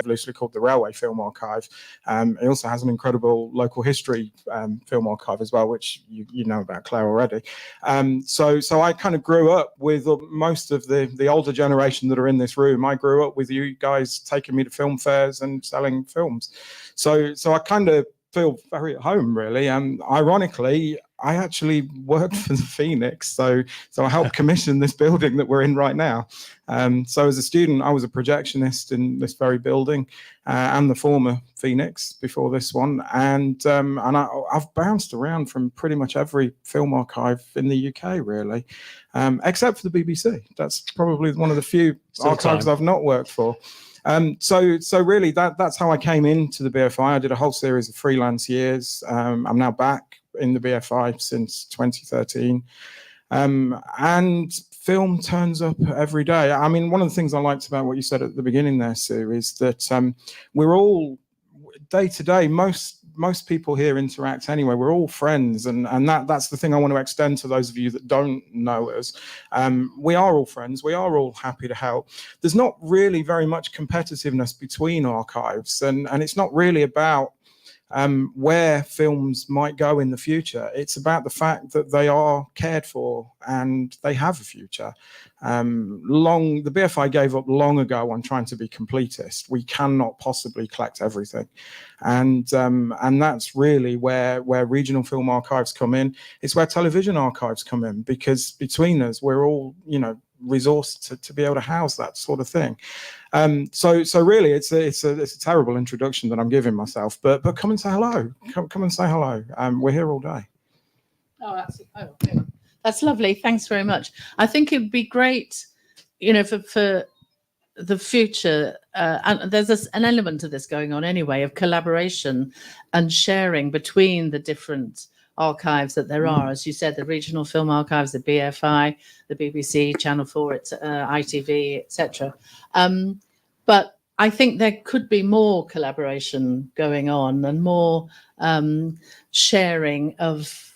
loosely called the Railway Film Archive. It also has an incredible local history film archive as well, which you know about, Claire, already. So I kind of grew up with most of the older generation that are in this room. I grew up with you guys taking me to film fairs and selling films. So I kind of feel very at home, really. Ironically, I actually worked for the Phoenix, so I helped commission this building that we're in right now. So as a student, I was a projectionist in this very building, and the former Phoenix before this one, and I've bounced around from pretty much every film archive in the UK, really, except for the BBC. That's probably one of the few archives I've not worked for. So really that's how I came into the BFI. I did a whole series of freelance years. I'm now back in the BFI since 2013. And film turns up every day. I mean, one of the things I liked about what you said at the beginning there, Sue, is that we're all day to day, most people here interact anyway. We're all friends, and that's the thing I want to extend to those of you that don't know us. We are all friends. We are all happy to help. There's not really very much competitiveness between archives, and it's not really about where films might go in the future. It's about the fact that they are cared for and they have a future. The BFI gave up long ago on trying to be completist. We cannot possibly collect everything, and that's really where regional film archives come in. It's where television archives come in, because between us, we're all, you know, resourced to be able to house that sort of thing. So really, it's a terrible introduction that I'm giving myself, but come and say hello. Come and say hello. We're here all day. Oh, that's lovely. Thanks very much. I think it would be great, you know, for the future, and there's an element of this going on anyway, of collaboration and sharing between the different archives that there are. As you said, the regional film archives, the BFI, the BBC, Channel 4, ITV, etc. But I think there could be more collaboration going on and more sharing of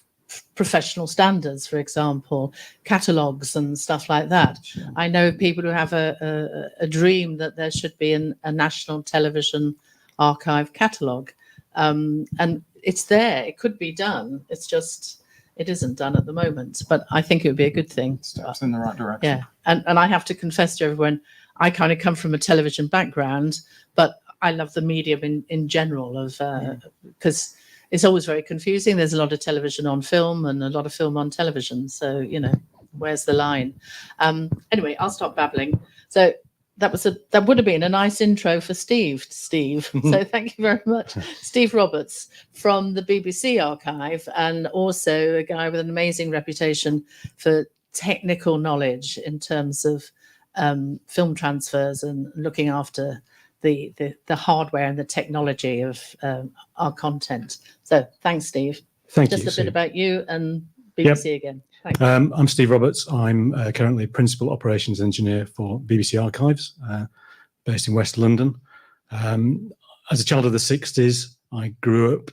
professional standards, for example, catalogues and stuff like that. Sure. I know people who have a dream that there should be a national television archive catalogue, and it's there. It could be done. It's just it isn't done at the moment, but I think it would be a good thing. Steps in the right direction. Yeah, and I have to confess to everyone, I kind of come from a television background, but I love the medium in general, of because it's always very confusing. There's a lot of television on film and a lot of film on television. So, you know, where's the line? Anyway, I'll stop babbling. So that would have been a nice intro for Steve. So thank you very much. Steve Roberts from the BBC Archive, and also a guy with an amazing reputation for technical knowledge in terms of film transfers and looking after the hardware and the technology of our content. So thanks, Steve. Thank you. Just a bit about you and BBC again. Thanks. I'm Steve Roberts. I'm currently Principal Operations Engineer for BBC Archives, based in West London. As a child of the 60s, I grew up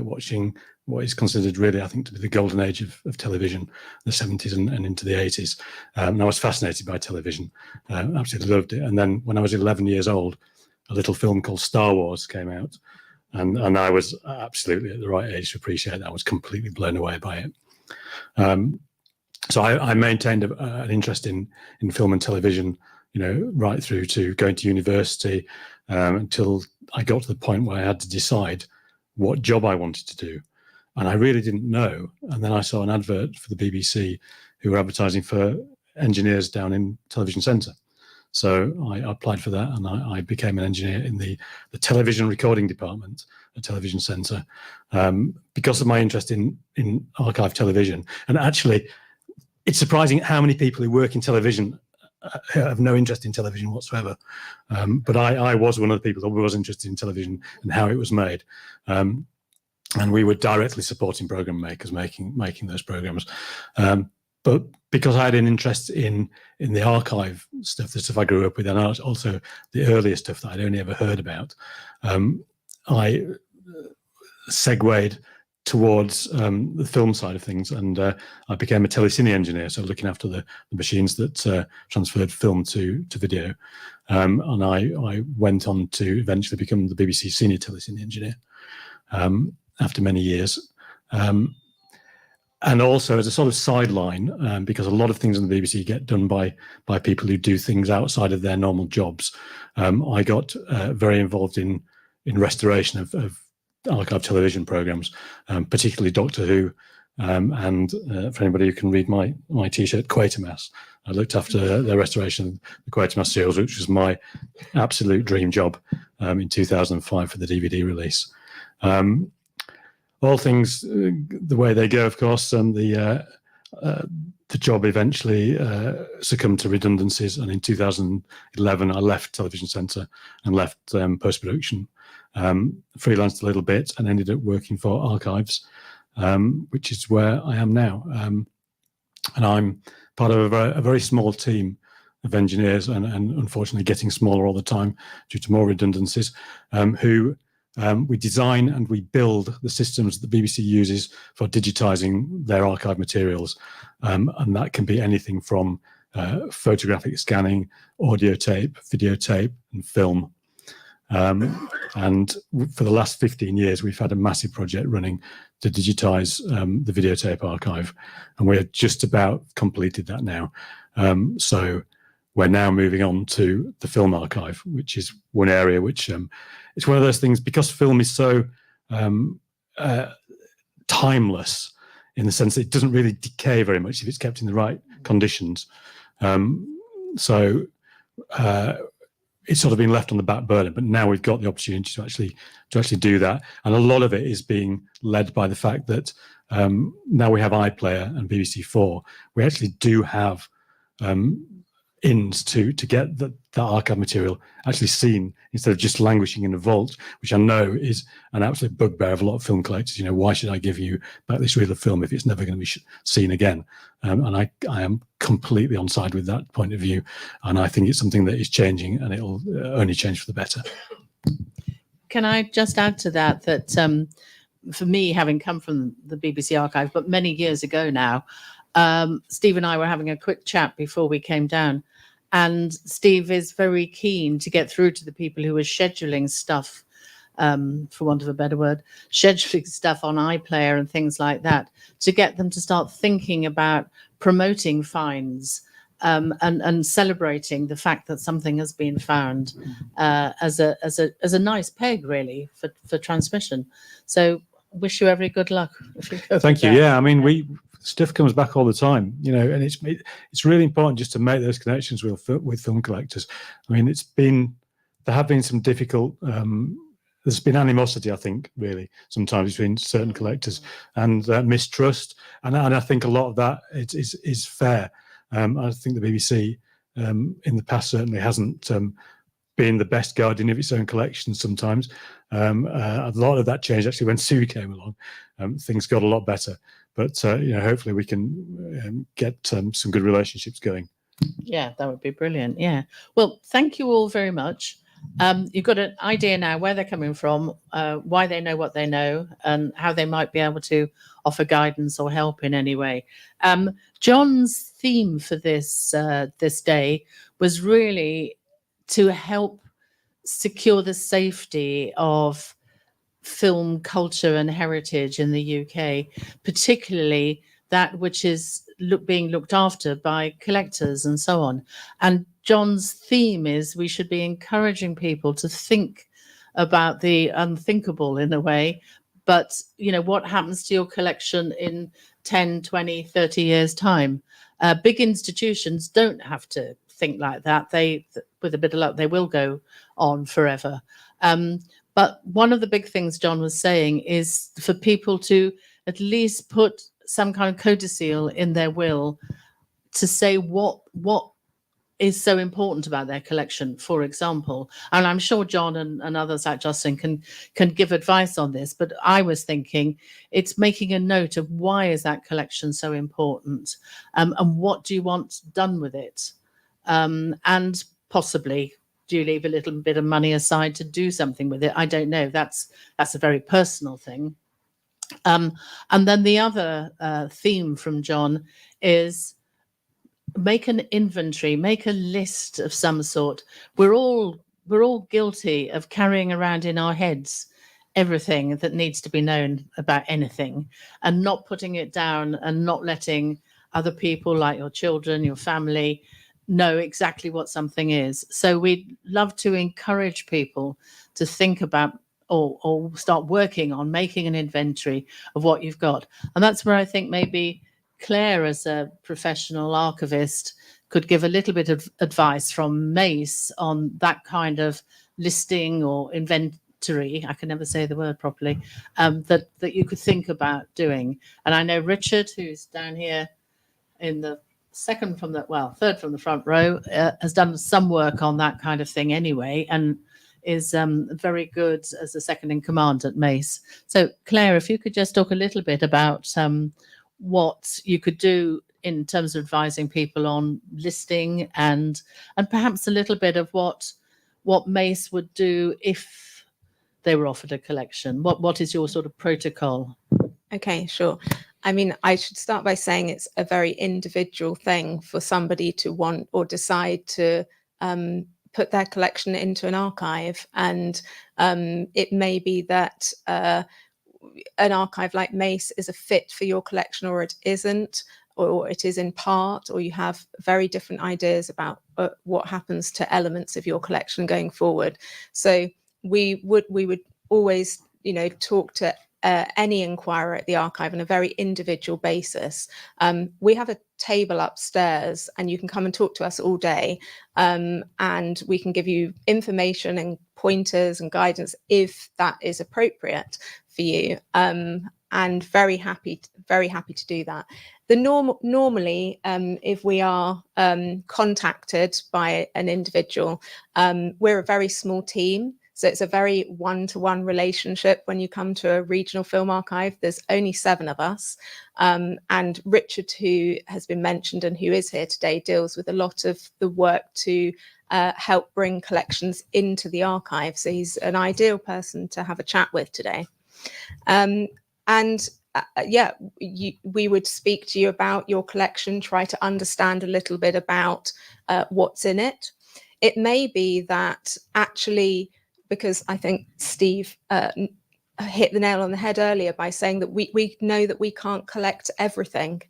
watching what is considered really, I think, to be the golden age of television, the 70s and into the 80s. And I was fascinated by television, absolutely loved it. And then when I was 11 years old, a little film called Star Wars came out, and I was absolutely at the right age to appreciate that. I was completely blown away by it. So I maintained an interest in film and television, you know, right through to going to university, until I got to the point where I had to decide what job I wanted to do. And I really didn't know. And then I saw an advert for the BBC who were advertising for engineers down in Television Centre. So I applied for that, and I became an engineer in the television recording department at Television Centre, because of my interest in archive television. And actually, it's surprising how many people who work in television have no interest in television whatsoever. But I was one of the people that was interested in television and how it was made. And we were directly supporting program makers making those programs. But because I had an interest in the archive stuff, the stuff I grew up with, and also the earlier stuff that I'd only ever heard about, I segued towards the film side of things, and I became a telecine engineer, so looking after the machines that transferred film to video. And I went on to eventually become the BBC senior telecine engineer after many years. And also as a sort of sideline, because a lot of things in the BBC get done by people who do things outside of their normal jobs. I got very involved in restoration of archive television programs, particularly Doctor Who, and for anybody who can read my T-shirt, Quatermass. I looked after the restoration of the Quatermass serials, which was my absolute dream job in 2005 for the DVD release. All things the way they go, of course, and the job eventually succumbed to redundancies. And in 2011, I left Television Centre and left post-production, freelanced a little bit, and ended up working for Archives, which is where I am now. And I'm part of a very small team of engineers, and unfortunately getting smaller all the time due to more redundancies, who we design and we build the systems that the BBC uses for digitizing their archive materials. And that can be anything from photographic scanning, audio tape, videotape, and film. And for the last 15 years, we've had a massive project running to digitize the videotape archive. And we're just about completed that now. So we're now moving on to the film archive, which is one area which it's one of those things, because film is so timeless in the sense that it doesn't really decay very much if it's kept in the right conditions. So it's sort of been left on the back burner, but now we've got the opportunity to actually do that. And a lot of it is being led by the fact that now we have iPlayer and BBC4. We actually do have ins to get that archive material actually seen instead of just languishing in a vault, which I know is an absolute bugbear of a lot of film collectors. You know, why should I give you back this reel of film if it's never going to be seen again? And I am completely on side with that point of view, and I think it's something that is changing, and it'll only change for the better. Can I just add to that for me, having come from the BBC archive, but many years ago now, Steve and I were having a quick chat before we came down. And Steve is very keen to get through to the people who are scheduling stuff, for want of a better word, scheduling stuff on iPlayer and things like that, to get them to start thinking about promoting finds and celebrating the fact that something has been found as a nice peg, really, for transmission. So wish you every good luck. Thank you. Yeah, I mean, stuff comes back all the time, you know, and it's really important just to make those connections with film collectors. I mean, there have been some difficult, there's been animosity, I think, really, sometimes between certain collectors, and mistrust. And I think a lot of that is fair. I think the BBC in the past certainly hasn't been the best guardian of its own collections sometimes. A lot of that changed actually when Sue came along. Things got a lot better. But you know, hopefully we can get some good relationships going. Yeah, that would be brilliant. Yeah. Well, thank you all very much. You've got an idea now where they're coming from, why they know what they know, and how they might be able to offer guidance or help in any way. John's theme for this day was really to help secure the safety of film culture and heritage in the UK, particularly that which is being looked after by collectors and so on. And John's theme is we should be encouraging people to think about the unthinkable in a way, but you know, what happens to your collection in 10, 20, 30 years time? Big institutions don't have to think like that. They, with a bit of luck, they will go on forever. But one of the big things John was saying is for people to at least put some kind of codicil in their will to say what is so important about their collection, for example. And I'm sure John and others like Justin can give advice on this, but I was thinking it's making a note of why is that collection so important, and what do you want done with it, and possibly do you leave a little bit of money aside to do something with it? I don't know. That's a very personal thing. And then the other theme from John is make an inventory, make a list of some sort. We're all guilty of carrying around in our heads everything that needs to be known about anything, and not putting it down and not letting other people, like your children, your family, know exactly what something is. So we'd love to encourage people to think about or start working on making an inventory of what you've got. And that's where I think maybe Claire, as a professional archivist, could give a little bit of advice from Mace on that kind of listing or inventory. I can never say the word properly, that you could think about doing. And I know Richard, who's down here in the third from the front row, has done some work on that kind of thing anyway, and is very good as a second in command at Mace. So Claire, if you could just talk a little bit about what you could do in terms of advising people on listing, and perhaps a little bit of what Mace would do if they were offered a collection. What is your sort of protocol? Okay, sure. I mean, I should start by saying it's a very individual thing for somebody to want or decide to put their collection into an archive. And it may be that an archive like Mace is a fit for your collection, or it isn't, or it is in part, or you have very different ideas about what happens to elements of your collection going forward. So we would always, talk to any inquirer at the archive on a very individual basis. We have a table upstairs, and you can come and talk to us all day, and we can give you information and pointers and guidance if that is appropriate for you. And very happy to do that. Normally, if we are contacted by an individual, we're a very small team. So it's a very one-to-one relationship when you come to a regional film archive. There's only 7 of us. And Richard, who has been mentioned and who is here today, deals with a lot of the work to help bring collections into the archive. So he's an ideal person to have a chat with today. We would speak to you about your collection, try to understand a little bit about what's in it. It may be that actually, because I think Steve hit the nail on the head earlier by saying that we know that we can't collect everything.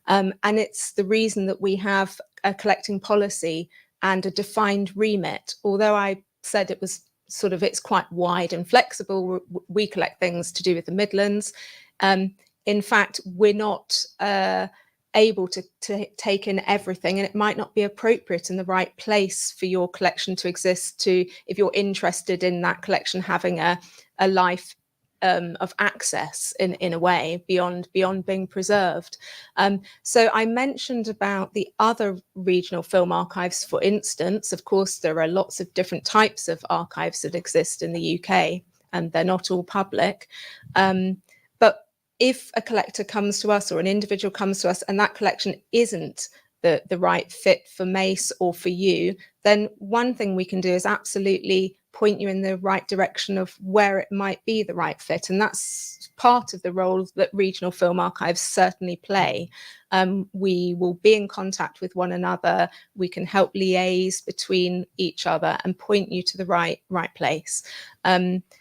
And it's the reason that we have a collecting policy and a defined remit. Although I said it was it's quite wide and flexible, we collect things to do with the Midlands. In fact, we're not able to take in everything, and it might not be appropriate in the right place for your collection to exist, if you're interested in that collection having a life of access in a way beyond being preserved. So I mentioned about the other regional film archives, for instance. Of course, there are lots of different types of archives that exist in the UK, and they're not all public. But if a collector comes to us or an individual comes to us and that collection isn't the right fit for Mace or for you, then one thing we can do is absolutely point you in the right direction of where it might be the right fit. And that's part of the role that regional film archives certainly play. We will be in contact with one another. We can help liaise between each other and point you to the right place.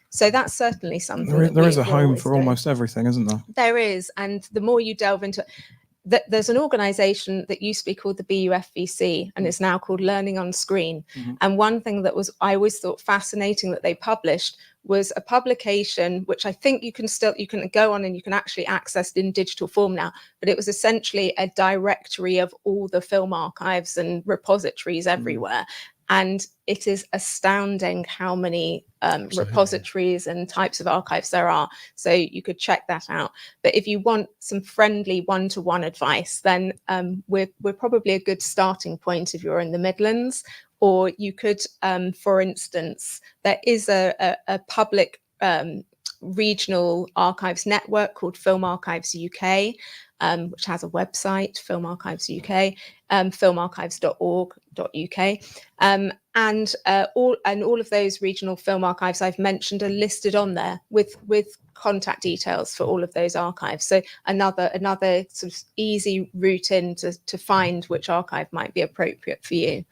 So that's certainly something. There is a home for almost everything, isn't there? There is. And the more you delve into it, there's an organisation that used to be called the BUFVC and is now called Learning on Screen. Mm-hmm. And one thing that I always thought fascinating that they published was a publication, which I think you can go on and you can actually access in digital form now, but it was essentially a directory of all the film archives and repositories everywhere. And it is astounding how many repositories and types of archives there are. So you could check that out. But if you want some friendly one-to-one advice, then we're probably a good starting point if you're in the Midlands. Or you could, for instance, there is a public regional archives network called Film Archives UK. which has a website, Film Archives UK, filmarchives.org.uk, and all of those regional film archives I've mentioned are listed on there with contact details for all of those archives. So another sort of easy route in to find which archive might be appropriate for you.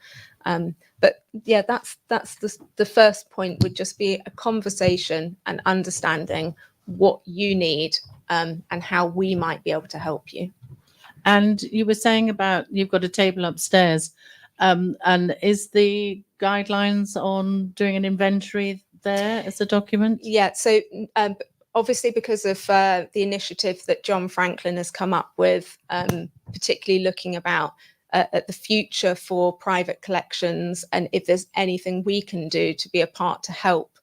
But yeah, that's the first point, would just be a conversation and understanding what you need and how we might be able to help you. And you were saying about you've got a table upstairs, and is the guidelines on doing an inventory there as a document? Yeah, so obviously because of the initiative that John Franklin has come up with, particularly looking about at the future for private collections, and if there's anything we can do to be a part to help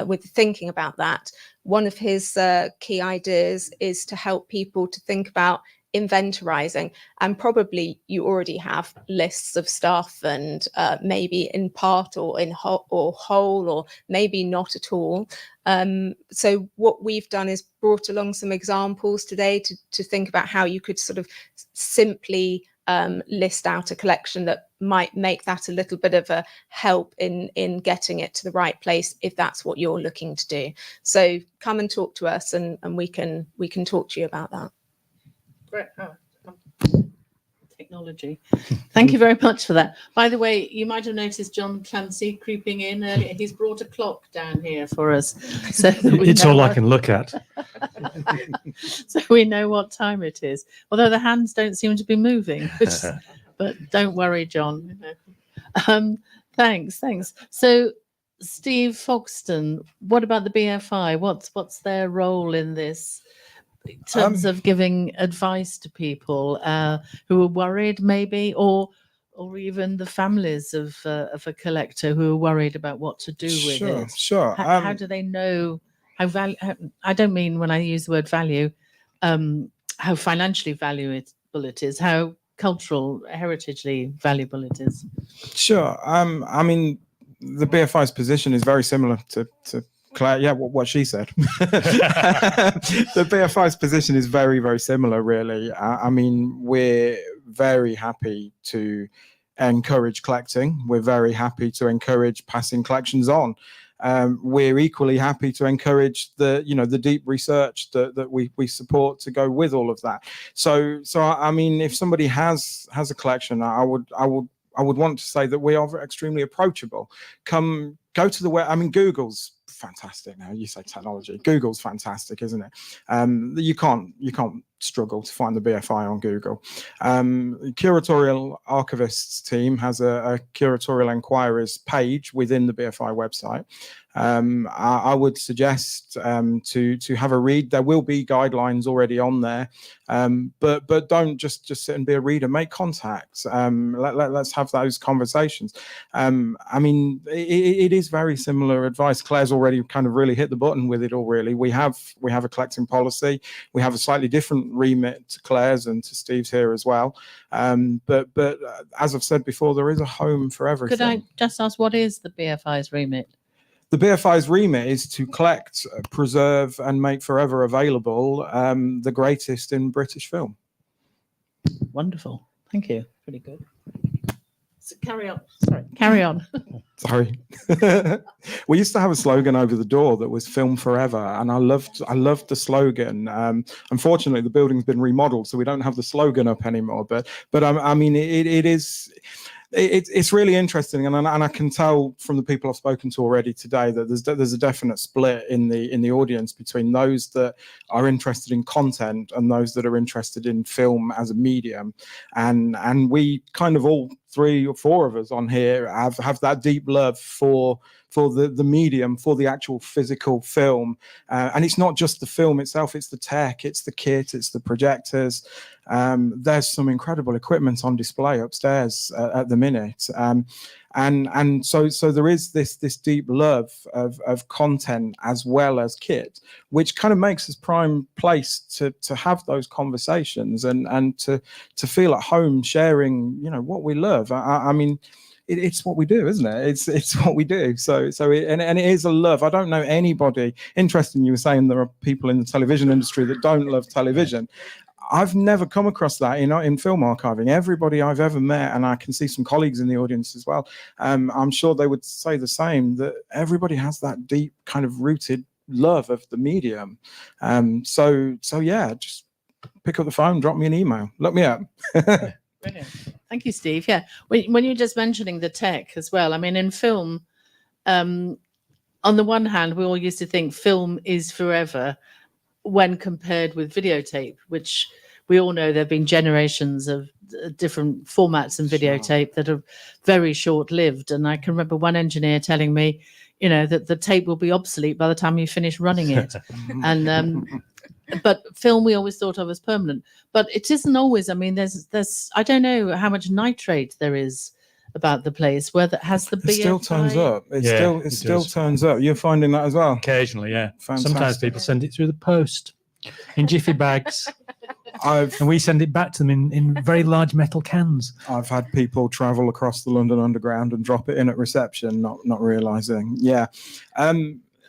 with thinking about that. One of his key ideas is to help people to think about inventorizing, and probably you already have lists of stuff, and maybe in part or in whole or maybe not at all. So what we've done is brought along some examples today to think about how you could sort of simply list out a collection that might make that a little bit of a help in getting it to the right place, if that's what you're looking to do. So come and talk to us, and we can talk to you about that. Great. Technology. Thank you very much for that. By the way, you might have noticed John Clancy creeping in earlier. He's brought a clock down here for us. So It's all I can look at. So we know what time it is. Although the hands don't seem to be moving. But don't worry, John. Thanks. So Steve Foxton, what about the BFI? What's their role in this? In terms of giving advice to people who are worried, maybe, or even the families of a collector who are worried about what to do with it. Sure. How do they know how I don't mean, when I use the word value, how financially valuable it is, how cultural, heritagely valuable it is. Sure. I mean, the BFI's position is very similar to Claire, yeah, what she said. The BFI's position is very, very similar, really. I mean, we're very happy to encourage collecting. We're very happy to encourage passing collections on. We're equally happy to encourage the deep research that we support to go with all of that. So I mean, if somebody has a collection, I would want to say that we are extremely approachable. Go to the web. I mean, Google's fantastic now. You say technology. Google's fantastic, isn't it? You can't struggle to find the BFI on Google. Curatorial Archivists team has a curatorial inquiries page within the BFI website. I would suggest to have a read. There will be guidelines already on there, but don't just sit and be a reader. Make contacts. Let's have those conversations. I mean, it is very similar advice. Claire's already kind of really hit the button with it all. Really, we have a collecting policy. We have a slightly different remit to Claire's and to Steve's here as well. But as I've said before, there is a home for everything. Could I just ask, what is the BFI's remit? The BFI's remit is to collect, preserve, and make forever available the greatest in British film. Wonderful. Thank you. Pretty good. So carry on. Sorry. Carry on. Sorry. We used to have a slogan over the door that was "Film Forever," and I loved the slogan. Unfortunately, the building's been remodeled, so we don't have the slogan up anymore. But I mean, it is. It's really interesting, and I can tell from the people I've spoken to already today that there's a definite split in the audience between those that are interested in content and those that are interested in film as a medium, and we kind of all 3 or 4 of us on here have that deep love for the medium, for the actual physical film, and it's not just the film itself, it's the tech, it's the kit, it's the projectors. There's some incredible equipment on display upstairs at the minute, and so there is this deep love of content as well as kit, which kind of makes us prime place to have those conversations and to feel at home sharing what we love. I mean, it's what we do, isn't it? It's what we do. So it is a love. I don't know anybody. Interesting, you were saying there are people in the television industry that don't love television. I've never come across that, in film archiving. Everybody I've ever met, and I can see some colleagues in the audience as well, I'm sure they would say the same, that everybody has that deep kind of rooted love of the medium. So yeah, just pick up the phone, drop me an email, look me up. Brilliant. Thank you, Steve. Yeah, when you're just mentioning the tech as well, I mean, in film, on the one hand, we all used to think film is forever when compared with videotape, which we all know there have been generations of different formats in videotape that are very short-lived. And I can remember one engineer telling me, that the tape will be obsolete by the time you finish running it. And but film we always thought of as permanent, but it isn't always. I mean, there's I don't know how much nitrate there is about the place where that has the It still turns up. It still turns up. You're finding that as well? Occasionally, yeah. Fantastic. Sometimes people send it through the post in jiffy bags. And we send it back to them in very large metal cans. I've had people travel across the London Underground and drop it in at reception, not realizing. Yeah.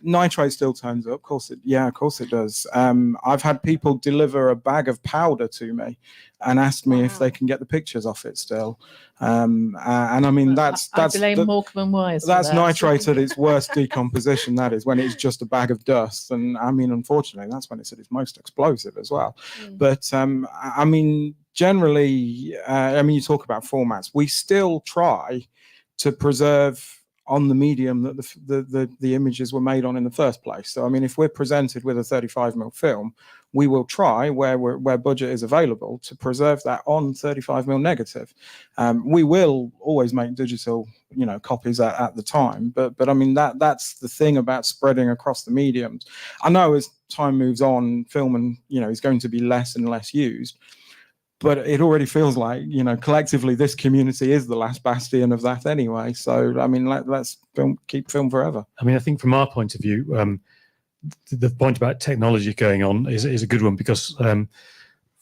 Nitrate still turns up. Of course it does. I've had people deliver a bag of powder to me and ask me if they can get the pictures off it still. And I mean, I blame Morecambe and Wise. That's nitrate at its worst decomposition. That is when it's just a bag of dust. And I mean, unfortunately, that's when it's at its most explosive as well. But I mean, generally, you talk about formats. We still try to preserve on the medium that the images were made on in the first place. So I mean, if we're presented with a 35mm film, we will try where budget is available to preserve that on 35mm negative. We will always make digital copies at the time, but I mean that's the thing about spreading across the mediums. I know as time moves on, film and is going to be less and less used. But it already feels like, collectively, this community is the last bastion of that anyway. So, I mean, let's keep film forever. I mean, I think from our point of view, the point about technology going on is a good one because from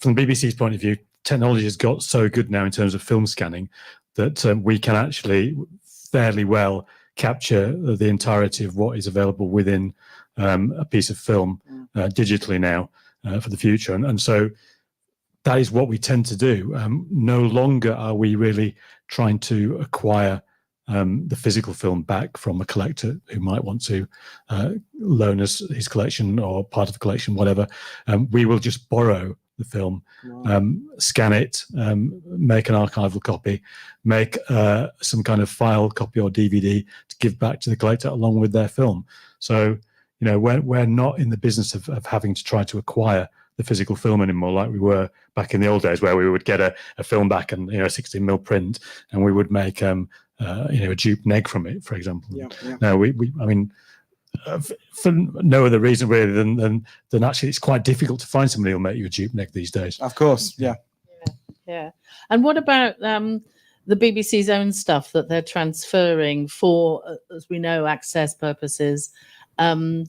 the BBC's point of view, technology has got so good now in terms of film scanning that we can actually fairly well capture the entirety of what is available within a piece of film digitally now for the future. And so that is what we tend to do. No longer are we really trying to acquire the physical film back from a collector who might want to loan us his collection or part of the collection, whatever. We will just borrow the film, scan it, make an archival copy, make some kind of file copy or DVD to give back to the collector along with their film. So, we're not in the business of having to try to acquire the physical film anymore like we were back in the old days, where we would get a film back and a 16mm print, and we would make a dupe neg from it, for example. No, I mean, for no other reason really than actually it's quite difficult to find somebody who'll make you a dupe neg these days. Of course, yeah. And what about the BBC's own stuff that they're transferring for, as we know, access purposes? The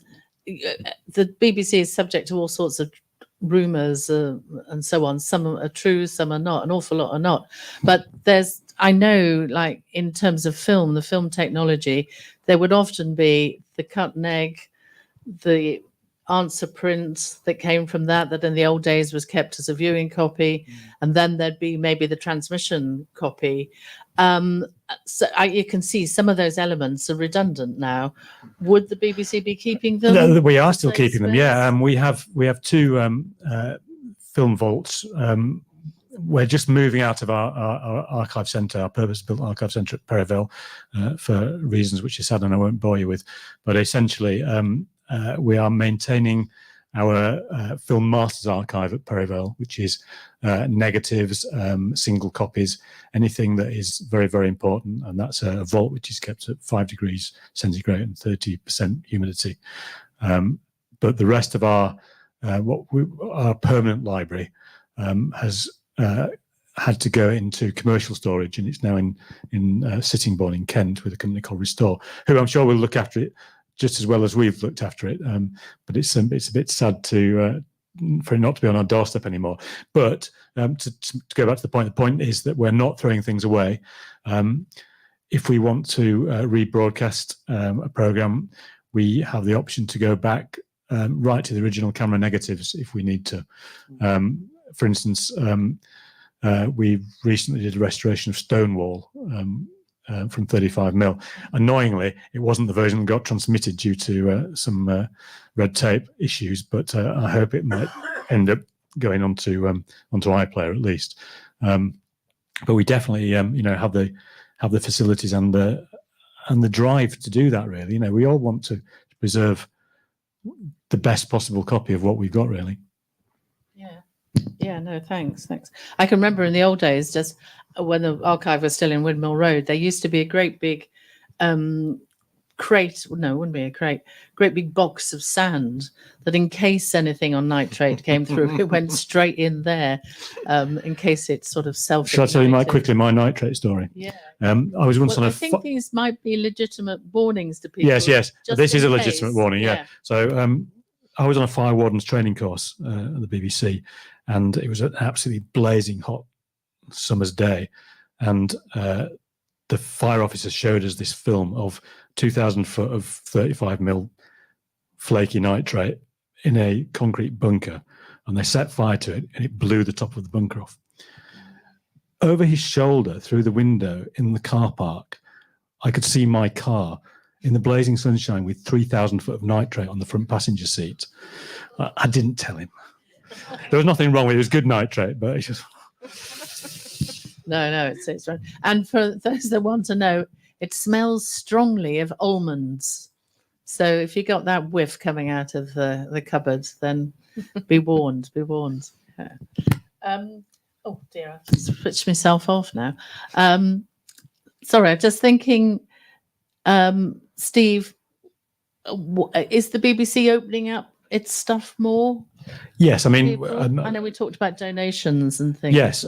BBC is subject to all sorts of rumors and so on. Some are true, some are not. An awful lot are not. But I know, like in terms of film, the film technology, there would often be the cut neg, the answer print that came from that in the old days was kept as a viewing copy, and then there'd be maybe the transmission copy. So you can see some of those elements are redundant now. Would the BBC be keeping them? No, we are still keeping them. Yeah, we have two film vaults. We're just moving out of our archive centre, our purpose-built archive centre at Perivale, for reasons which are sad and I won't bore you with. But essentially, we are maintaining our Film Masters archive at Perivale, which is negatives, single copies, anything that is very, very important. And that's a vault which is kept at 5 degrees centigrade and 30% humidity. But the rest of our permanent library has had to go into commercial storage, and it's now in Sittingbourne in Kent with a company called Restore, who I'm sure will look after it just as well as we've looked after it. But it's a bit sad for it not to be on our doorstep anymore. But to go back to the point is that we're not throwing things away. If we want to rebroadcast a programme, we have the option to go back right to the original camera negatives if we need to. for instance, we recently did a restoration of Stonewall from 35mm. Annoyingly, it wasn't the version that got transmitted due to some red tape issues, but I hope it might end up going onto iPlayer at least. But we definitely, have the facilities and the drive to do that. Really, we all want to preserve the best possible copy of what we've got. Really. Yeah, no, thanks. I can remember in the old days, just when the archive was still in Windmill Road, there used to be a great big crate. No, it wouldn't be a crate. Great big box of sand that, in case anything on nitrate came through, it went straight in there. In case it sort of self. Shall I tell you my nitrate story? Yeah. I was once on I think these might be legitimate warnings to people. Yes. This is a legitimate case. warning. Yeah. So I was on a fire warden's training course at the BBC, and it was an absolutely blazing hot summer's day, and the fire officer showed us this film of 2,000 foot of 35mm flaky nitrate in a concrete bunker, and they set fire to it, and it blew the top of the bunker off. Over his shoulder, through the window in the car park, I could see my car in the blazing sunshine with 3,000 foot of nitrate on the front passenger seat. I didn't tell him. There was nothing wrong with it. It was good nitrate, but it's just... No, it's right. And for those that want to know, it smells strongly of almonds. So if you got that whiff coming out of the cupboard, then be warned. Yeah. Oh dear, I've switched myself off now. Sorry, I'm just thinking, Steve, is the BBC opening up its stuff more? Yes, I mean, I know we talked about donations and things. Yes,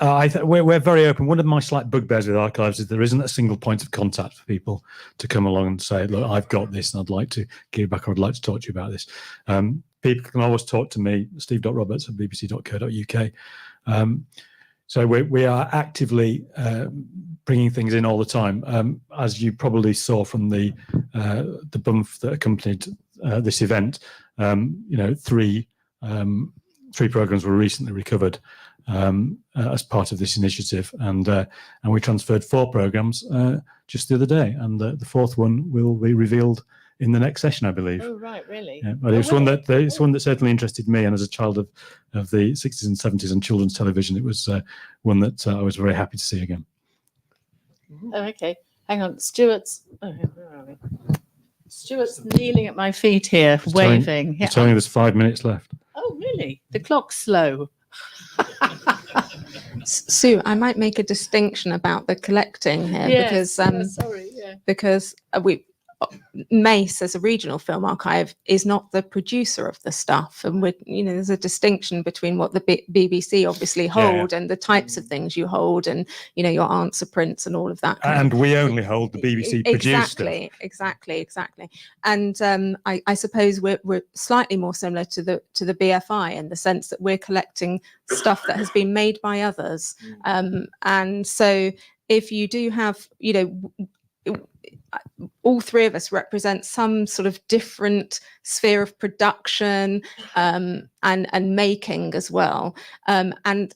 we're very open. One of my slight bugbears with archives is there isn't a single point of contact for people to come along and say, look, I've got this and I'd like to give back, or I'd like to talk to you about this. People can always talk to me, steve.roberts@bbc.co.uk. So we are actively bringing things in all the time. As you probably saw from the bump that accompanied this event, three programs were recently recovered as part of this initiative, and we transferred 4 programs just the other day, and the 4th one will be revealed in the next session, I believe. Oh, right, really? Yeah, but it's one that certainly interested me, and as a child of the 60s and 70s and children's television, it was one that I was very happy to see again. Oh, okay. Hang on, Stuart's. Oh, where are we? Stuart's kneeling at my feet here, waving. He's telling you there's 5 minutes left. Oh, really? The clock's slow. Sue, I might make a distinction about the collecting here, Yes, because Mace, as a regional film archive, is not the producer of the stuff, and there's a distinction between what the BBC obviously hold and the types of things you hold, and your answer prints and all of that. And we only hold the BBC produced stuff. Exactly. And I suppose we're slightly more similar to the BFI in the sense that we're collecting stuff that has been made by others, and so if you do have, all 3 of us represent some sort of different sphere of production and making as well. And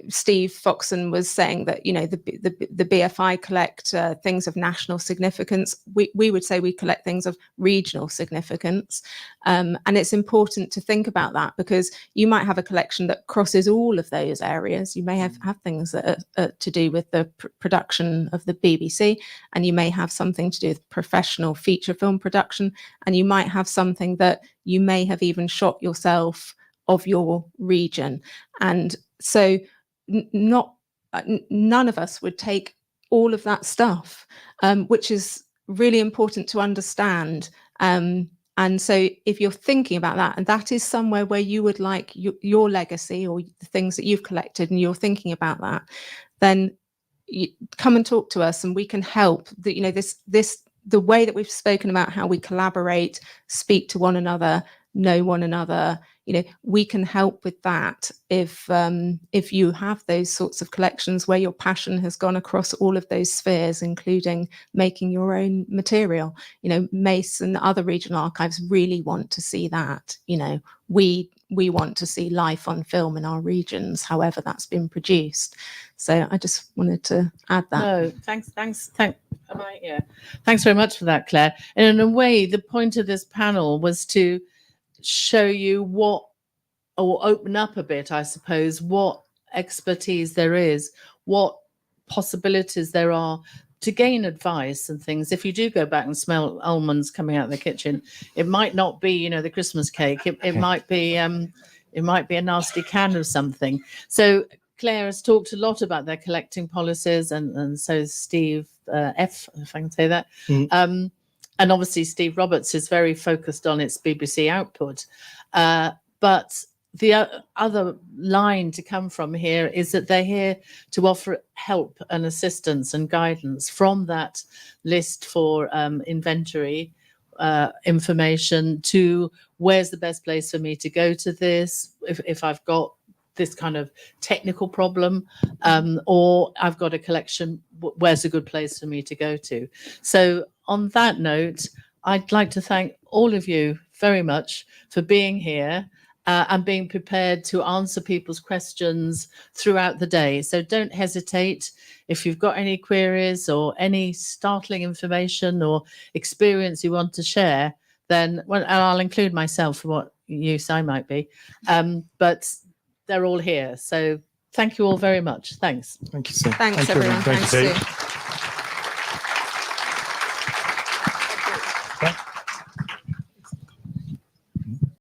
Steve Foxon was saying that the BFI collect things of national significance. We would say we collect things of regional significance, and it's important to think about that, because you might have a collection that crosses all of those areas. You may have things that are to do with the production of the BBC, and you may have something to do with professional feature film production, and you might have something that you may have even shot yourself of your region. And so none of us would take all of that stuff, which is really important to understand. And so if you're thinking about that, and that is somewhere where you would like your legacy or the things that you've collected, and you're thinking about that, then you come and talk to us, and we can help. The way that we've spoken about how we collaborate, speak to one another, know one another. We can help with that if you have those sorts of collections where your passion has gone across all of those spheres, including making your own material. Mace and other regional archives really want to see that. We want to see life on film in our regions, however that's been produced. So I just wanted to add that. No, thanks. Thanks very much for that, Claire. And in a way, the point of this panel was to show you or open up a bit, I suppose, what expertise there is, what possibilities there are to gain advice and things. If you do go back and smell almonds coming out of the kitchen, it might not be, the Christmas cake. It might be a nasty can of something. So Claire has talked a lot about their collecting policies, and so Steve F, if I can say that. And obviously Steve Roberts is very focused on its BBC output. But the other line to come from here is that they're here to offer help and assistance and guidance from that list for inventory information to where's the best place for me to go to this if I've got this kind of technical problem, or I've got a collection, where's a good place for me to go to. So on that note, I'd like to thank all of you very much for being here and being prepared to answer people's questions throughout the day. So don't hesitate. If you've got any queries or any startling information or experience you want to share, then and I'll include myself for what use I might be, but they're all here. So thank you all very much. Thanks. Thank you, Sue. Thanks, Thank you, everyone. Thank you, Thanks, Sue. Sue.